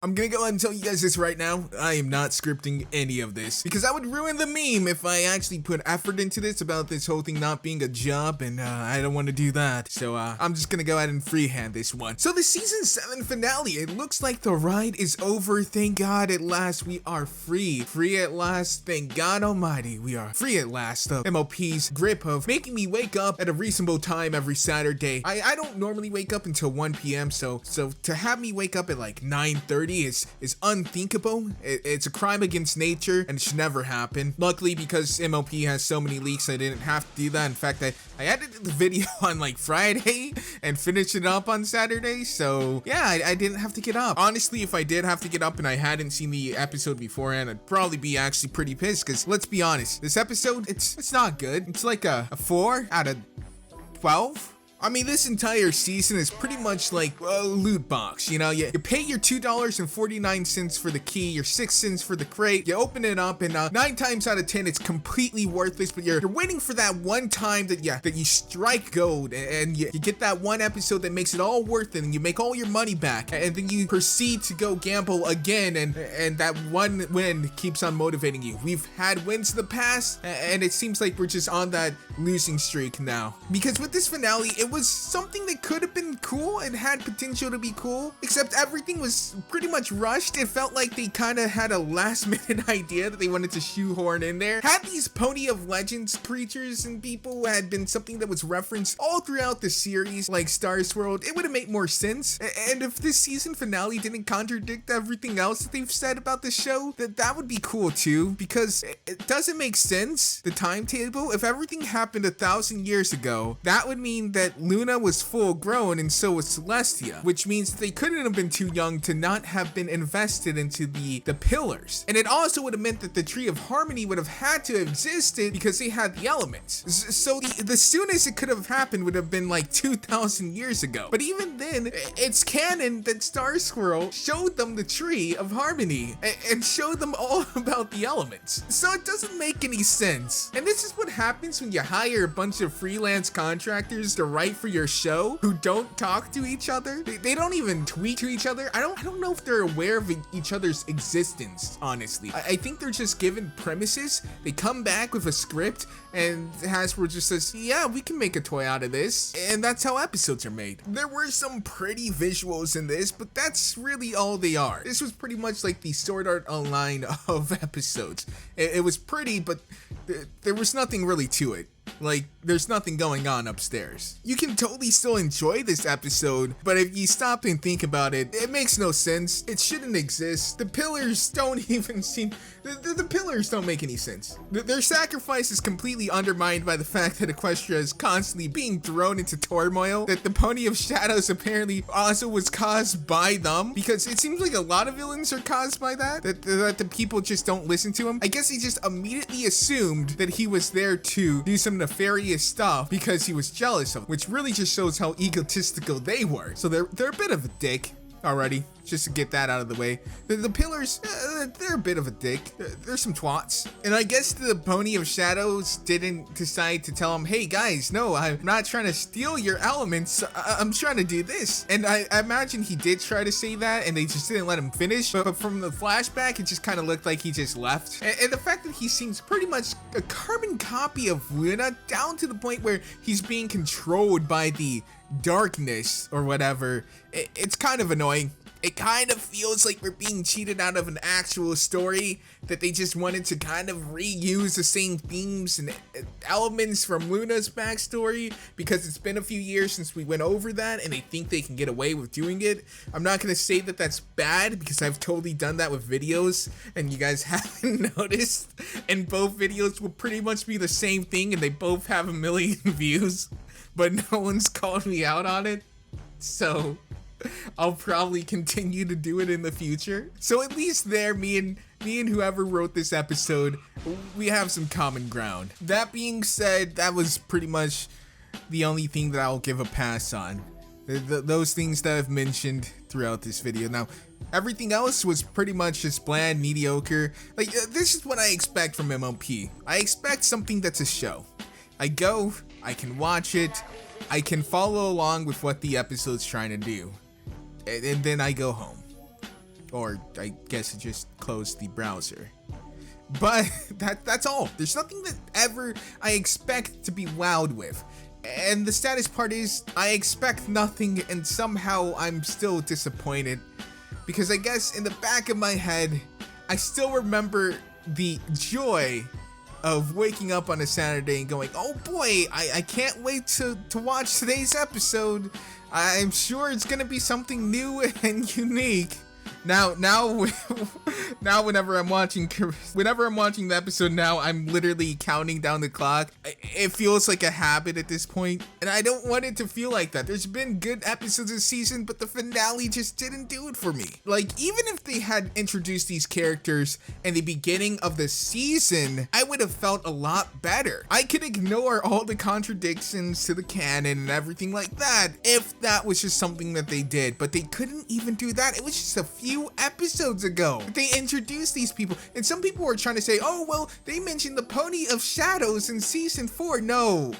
I'm gonna go ahead and tell you guys this right now. I am not scripting any of this because I would ruin the meme if I actually put effort into this about this whole thing not being a job, and I don't want to do that. So I'm just gonna go ahead and freehand this one. So the season 7 finale, it looks like the ride is over. Thank God at last we are free. Free at last. Thank God Almighty we are free at last of MLP's grip of making me wake up at a reasonable time every Saturday. I don't normally wake up until 1 p.m. So to have me wake up at like 9:30 is unthinkable. It's a crime against nature and it should never happen. Luckily, because MLP has so many leaks, I didn't have to do that. In fact, I edited the video on like Friday and finished it up on Saturday. So yeah, I didn't have to get up. Honestly, if I did have to get up and I hadn't seen the episode beforehand, I'd probably be actually pretty pissed because let's be honest, this episode, it's not good. It's like a 4 out of 12. I mean, this entire season is pretty much like a loot box, you know? You pay your $2.49 for the key, your 6 cents for the crate, you open it up, and 9 times out of 10, it's completely worthless, but you're waiting for that one time that you strike gold, and you get that one episode that makes it all worth it, and you make all your money back, and then you proceed to go gamble again, and that one win keeps on motivating you. We've had wins in the past, and it seems like we're just on that losing streak now. Because with this finale, it was something that could have been cool and had potential to be cool, except everything was pretty much rushed. It felt like they kind of had a last minute idea that they wanted to shoehorn in there. Had these Pony of Legends creatures and people had been something that was referenced all throughout the series, like Stars World, it would have made more sense. And if this season finale didn't contradict everything else that they've said about the show, that would be cool too, because it doesn't make sense, the timetable. If everything happened 1,000 years ago, that would mean that Luna was full grown and so was Celestia, which means they couldn't have been too young to not have been invested into the pillars. And it also would have meant that the Tree of Harmony would have had to have existed because they had the elements. So the soonest it could have happened would have been like 2,000 years ago. But even then, it's canon that Star Squirrel showed them the Tree of Harmony and showed them all about the elements. So it doesn't make any sense. And this is what happens when you hire a bunch of freelance contractors to write for your show who don't talk to each other. They don't even tweet to each other. I don't know if they're aware of each other's existence, honestly. I think they're just given premises. They come back with a script and Hasbro just says, yeah, we can make a toy out of this. And that's how episodes are made. There were some pretty visuals in this, but that's really all they are. This was pretty much like the Sword Art Online of episodes. It was pretty, but there was nothing really to it. Like, there's nothing going on upstairs. You can totally still enjoy this episode, but if you stop and think about it, it makes no sense. It shouldn't exist. The pillars don't even seem... The pillars don't make any sense. Their sacrifice is completely undermined by the fact that Equestria is constantly being thrown into turmoil, that the Pony of Shadows apparently also was caused by them, because it seems like a lot of villains are caused by that the people just don't listen to him. I guess he just immediately assumed that he was there to do some nefarious stuff because he was jealous of, which really just shows how egotistical they were. So they're a bit of a dick already, just to get that out of the way. The pillars, they're a bit of a dick. They're some twats. And I guess the Pony of Shadows didn't decide to tell him, hey guys, no, I'm not trying to steal your elements. I'm trying to do this. And I imagine he did try to say that and they just didn't let him finish. But from the flashback, it just kind of looked like he just left. And the fact that he seems pretty much a carbon copy of Luna, down to the point where he's being controlled by the darkness or whatever, it's kind of annoying. It kind of feels like we're being cheated out of an actual story, that they just wanted to kind of reuse the same themes and elements from Luna's backstory because it's been a few years since we went over that and they think they can get away with doing it. I'm not going to say that that's bad because I've totally done that with videos and you guys haven't noticed, and both videos will pretty much be the same thing and they both have 1 million views, but no one's called me out on it. So I'll probably continue to do it in the future. So at least there, me and whoever wrote this episode, we have some common ground. That being said, that was pretty much the only thing that I'll give a pass on. Those things that I've mentioned throughout this video. Now, everything else was pretty much just bland, mediocre. Like, this is what I expect from MLP. I expect something that's a show. I go, I can watch it, I can follow along with what the episode's trying to do. And then I go home. Or I guess it just closed the browser. But that's all. There's nothing that ever I expect to be wowed with. And the saddest part is I expect nothing and somehow I'm still disappointed. Because I guess in the back of my head, I still remember the joy of waking up on a Saturday and going, oh boy, I can't wait to watch today's episode. I'm sure it's gonna be something new and unique. Now, whenever I'm watching the episode now, I'm literally counting down the clock. It feels like a habit at this point, and I don't want it to feel like that. There's been good episodes this season, but the finale just didn't do it for me. Like, even if they had introduced these characters in the beginning of the season, I would have felt a lot better. I could ignore all the contradictions to the canon and everything like that if that was just something that they did, but they couldn't even do that. It was just a few episodes ago they introduced these people, and some people were trying to say, oh well, they mentioned the Pony of Shadows in season 4. No,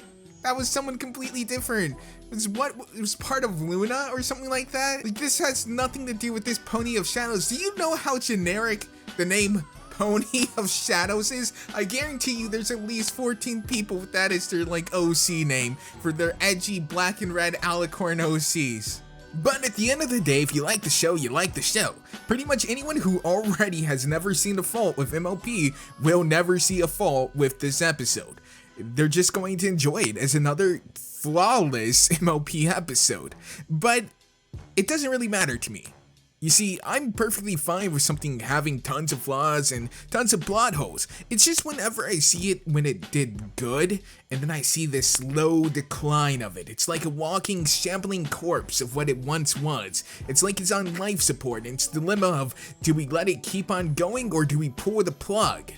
that was someone completely different. It was part of Luna or something like that. Like, this has nothing to do with this Pony of Shadows. Do you know how generic the name Pony of Shadows is? I guarantee you there's at least 14 people with that as their like OC name for their edgy black and red alicorn OCs. But at the end of the day, if you like the show, you like the show. Pretty much anyone who already has never seen a fault with MLP will never see a fault with this episode. They're just going to enjoy it as another flawless MLP episode. But it doesn't really matter to me. You see, I'm perfectly fine with something having tons of flaws and tons of plot holes. It's just whenever I see it when it did good, and then I see this slow decline of it. It's like a walking, shambling corpse of what it once was. It's like it's on life support, and it's the dilemma of, do we let it keep on going, or do we pull the plug?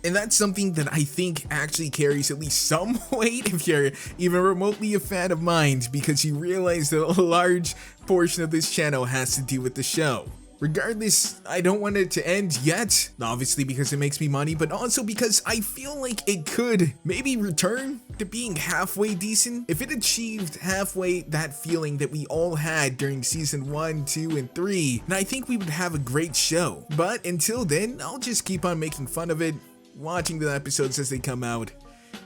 And that's something that I think actually carries at least some weight if you're even remotely a fan of mine, because you realize that a large portion of this channel has to do with the show. Regardless, I don't want it to end yet, obviously because it makes me money, but also because I feel like it could maybe return to being halfway decent. If it achieved halfway that feeling that we all had during season 1, 2, and 3, then I think we would have a great show. But until then, I'll just keep on making fun of it, watching the episodes as they come out,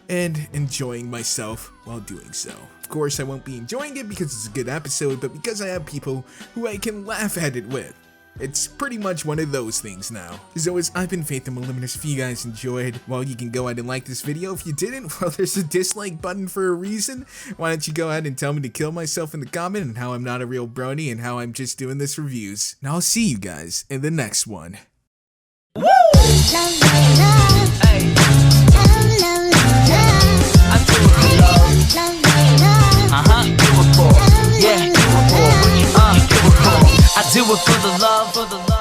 and enjoying myself while doing so. Of course, I won't be enjoying it because it's a good episode, but because I have people who I can laugh at it with. It's pretty much one of those things now. As always, I've been Faith the Moliminous. If you guys enjoyed, well, you can go ahead and like this video. If you didn't, well, there's a dislike button for a reason. Why don't you go ahead and tell me to kill myself in the comment, and how I'm not a real brony, and how I'm just doing this reviews. And I'll see you guys in the next one. Woo! I do it for the love,